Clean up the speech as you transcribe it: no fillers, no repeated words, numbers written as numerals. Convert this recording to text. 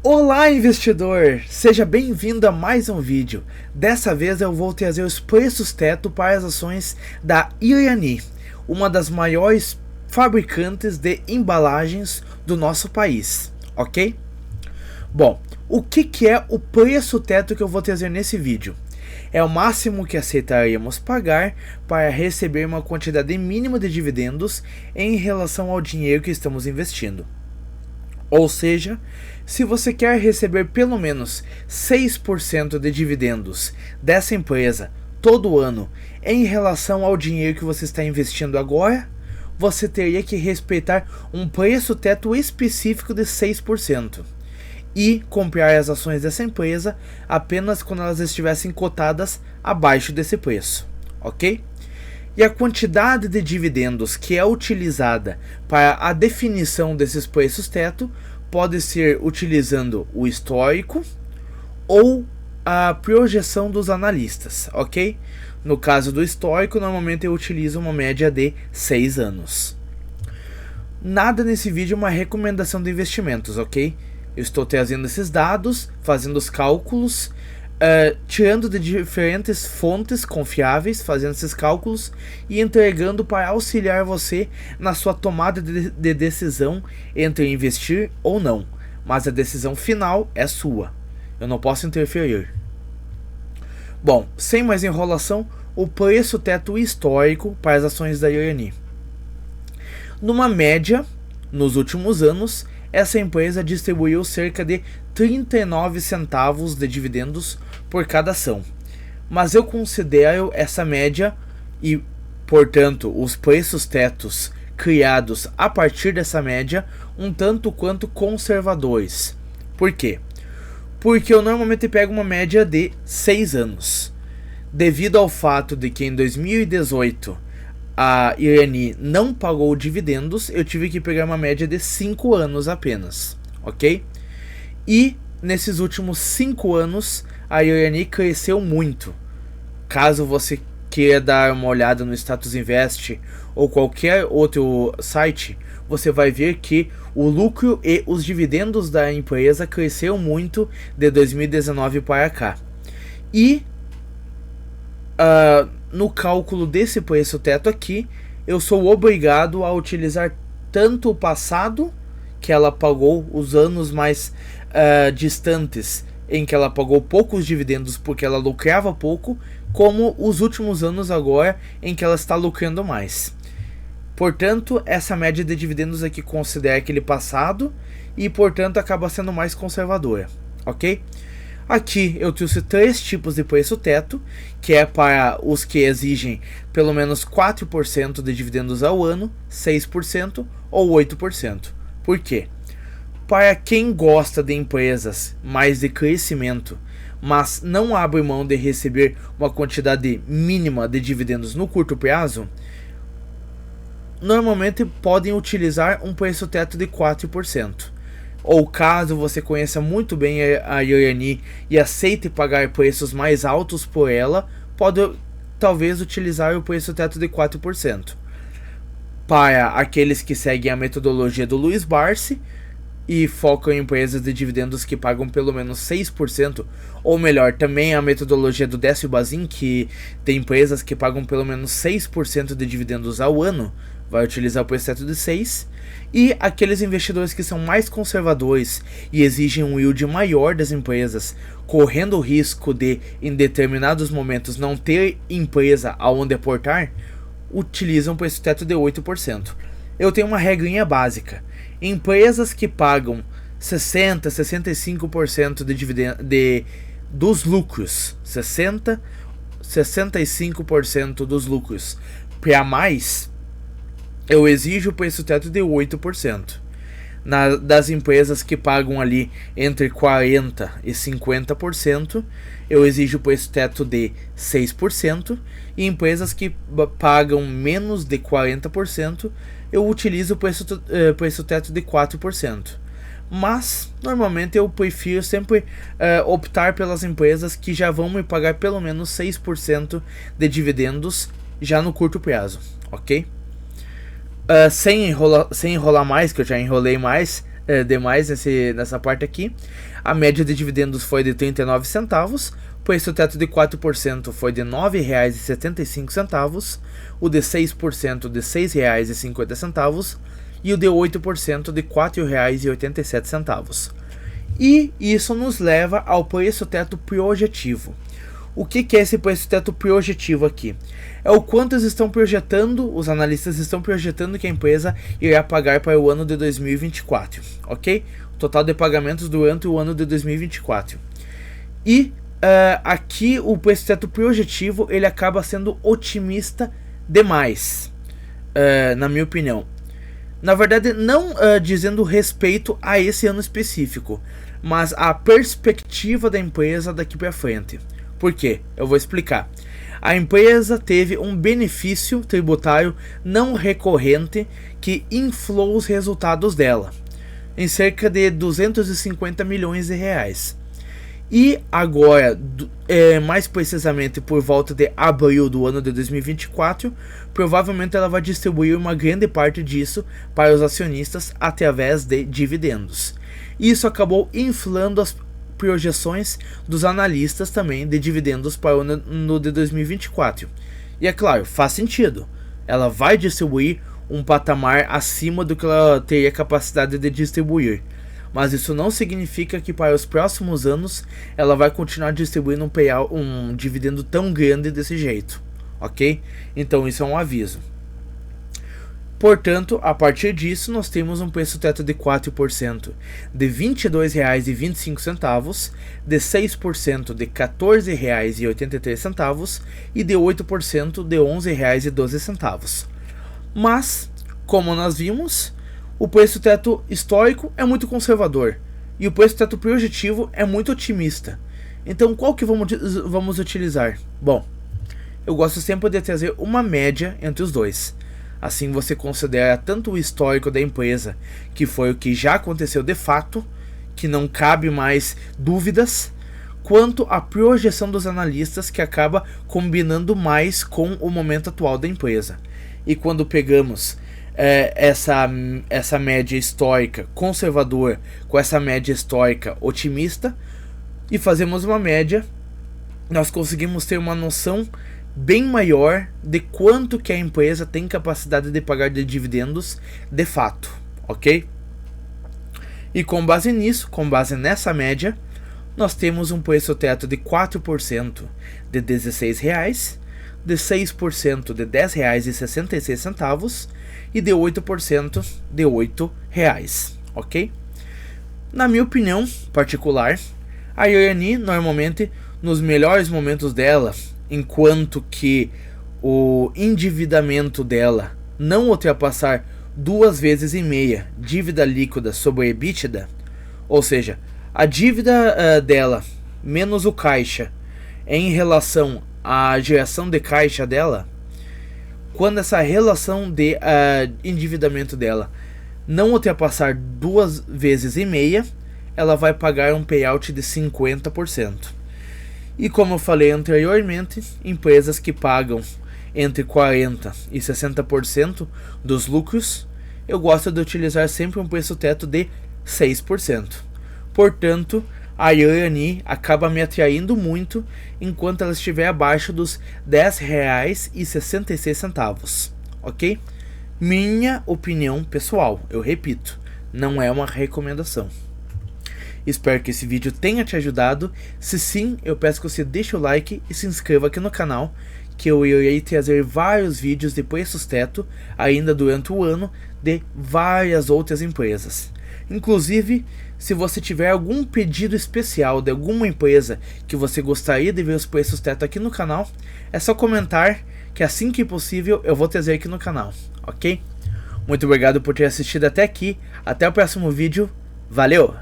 Olá, investidor! Seja bem-vindo a mais um vídeo. Dessa vez eu vou trazer os preços teto para as ações da Irani, uma das maiores fabricantes de embalagens do nosso país, ok? Bom, o que é o preço teto que eu vou trazer nesse vídeo? É o máximo que aceitaríamos pagar para receber uma quantidade mínima de dividendos em relação ao dinheiro que estamos investindo. Ou seja, se você quer receber pelo menos 6% de dividendos dessa empresa todo ano em relação ao dinheiro que você está investindo agora, você teria que respeitar um preço teto específico de 6% e comprar as ações dessa empresa apenas quando elas estivessem cotadas abaixo desse preço, ok? E a quantidade de dividendos que é utilizada para a definição desses preços teto pode ser utilizando o histórico ou a projeção dos analistas, ok? No caso do histórico, normalmente eu utilizo uma média de 6 anos. Nada nesse vídeo é uma recomendação de investimentos, ok? Eu estou trazendo esses dados, fazendo os cálculos, tirando de diferentes fontes confiáveis, fazendo esses cálculos e entregando para auxiliar você na sua tomada de decisão entre investir ou não. Mas a decisão final é sua. Eu não posso interferir. Bom, sem mais enrolação, o preço teto histórico para as ações da Irani. Numa média, nos últimos anos, essa empresa distribuiu cerca de 39 centavos de dividendos por cada ação. Mas eu considero essa média e, portanto, os preços tetos criados a partir dessa média um tanto quanto conservadores. Por quê? Porque eu normalmente pego uma média de 6 anos. Devido ao fato de que em 2018 a Irani não pagou dividendos, eu tive que pegar uma média de 5 anos apenas, ok? E nesses últimos 5 anos a Irani cresceu muito. Caso você queira dar uma olhada no Status Invest ou qualquer outro site, você vai ver que o lucro e os dividendos da empresa cresceram muito de 2019 para cá. E no cálculo desse preço teto aqui, eu sou obrigado a utilizar tanto o passado, que ela pagou, os anos mais distantes em que ela pagou poucos dividendos porque ela lucrava pouco, como os últimos anos agora em que ela está lucrando mais. Portanto, essa média de dividendos aqui considera aquele passado e, portanto, acaba sendo mais conservadora, ok? Aqui eu trouxe 3 tipos de preço teto, que é para os que exigem pelo menos 4% de dividendos ao ano, 6% ou 8%. Por quê? Para quem gosta de empresas mais de crescimento, mas não abre mão de receber uma quantidade mínima de dividendos no curto prazo, normalmente podem utilizar um preço teto de 4%. Ou caso você conheça muito bem a Irani e aceite pagar preços mais altos por ela, pode talvez utilizar o preço teto de 4%. Para aqueles que seguem a metodologia do Luiz Barsi e focam em empresas de dividendos que pagam pelo menos 6%, ou melhor, também a metodologia do Décio Bazin, que tem empresas que pagam pelo menos 6% de dividendos ao ano, vai utilizar o preço teto de 6%. E aqueles investidores que são mais conservadores e exigem um yield maior das empresas, correndo o risco de, em determinados momentos, não ter empresa aonde aportar, utilizam o preço teto de 8%. Eu tenho uma regrinha básica. Empresas que pagam 60%, 65% dos lucros, 60%, 65% dos lucros para mais, eu exijo o preço teto de 8%. Das empresas que pagam ali entre 40% e 50%, eu exijo o preço teto de 6%. E empresas que pagam menos de 40%, eu utilizo o preço teto de 4%. Mas, normalmente, eu prefiro sempre optar pelas empresas que já vão me pagar pelo menos 6% de dividendos já no curto prazo, ok? Sem enrolar mais, que eu já enrolei mais, demais nessa parte aqui. A média de dividendos foi de 39 centavos, o preço teto de 4% foi de R$ 9,75, o de 6% de R$ 6,50 e o de 8% de R$ 4,87. E isso nos leva ao preço teto projetivo. O que é esse preço teto projetivo aqui? É o quanto eles estão projetando, os analistas estão projetando que a empresa irá pagar para o ano de 2024, ok? O total de pagamentos durante o ano de 2024. E aqui o preço teto projetivo ele acaba sendo otimista demais, na minha opinião. Na verdade, não dizendo respeito a esse ano específico, mas a perspectiva da empresa daqui para frente. Por quê? Eu vou explicar. A empresa teve um benefício tributário não recorrente que inflou os resultados dela, em cerca de 250 milhões de reais. E agora, mais precisamente por volta de abril do ano de 2024, provavelmente ela vai distribuir uma grande parte disso para os acionistas através de dividendos. Isso acabou inflando as projeções dos analistas também de dividendos para o ano de 2024. E é claro, faz sentido. Ela vai distribuir um patamar acima do que ela teria capacidade de distribuir. Mas isso não significa que para os próximos anos ela vai continuar distribuindo um dividendo tão grande desse jeito, ok? Então isso é um aviso. Portanto, a partir disso, nós temos um preço teto de 4% de R$ 22,25, de 6% de R$ 14,83 e de 8% de R$ 11,12. Mas, como nós vimos, o preço teto histórico é muito conservador e o preço teto projetivo é muito otimista. Então, qual que vamos utilizar? Bom, eu gosto sempre de trazer uma média entre os dois. Assim você considera tanto o histórico da empresa, que foi o que já aconteceu de fato, que não cabe mais dúvidas, quanto a projeção dos analistas, que acaba combinando mais com o momento atual da empresa. E quando pegamos essa média histórica conservadora com essa média histórica otimista e fazemos uma média, nós conseguimos ter uma noção bem maior de quanto que a empresa tem capacidade de pagar de dividendos de fato, ok? E com base nisso, com base nessa média, nós temos um preço teto de 4% de R$ 16,00, de 6% de R$ 10,66 e de 8% de R$ 8,00, ok? Na minha opinião particular, a Irani normalmente nos melhores momentos dela, enquanto que o endividamento dela não ultrapassar 2,5 vezes dívida líquida sobre a EBITDA, ou seja, a dívida dela menos o caixa em relação à geração de caixa dela, quando essa relação de endividamento dela não ultrapassar 2,5 vezes, ela vai pagar um payout de 50%. E como eu falei anteriormente, empresas que pagam entre 40% e 60% dos lucros, eu gosto de utilizar sempre um preço teto de 6%. Portanto, a Irani acaba me atraindo muito enquanto ela estiver abaixo dos R$ 10,66, ok? Minha opinião pessoal, eu repito, não é uma recomendação. Espero que esse vídeo tenha te ajudado. Se sim, eu peço que você deixe o like e se inscreva aqui no canal, que eu irei trazer vários vídeos de preços teto ainda durante o ano de várias outras empresas. Inclusive, se você tiver algum pedido especial de alguma empresa que você gostaria de ver os preços teto aqui no canal, é só comentar que assim que possível eu vou trazer aqui no canal, ok? Muito obrigado por ter assistido até aqui. Até o próximo vídeo. Valeu!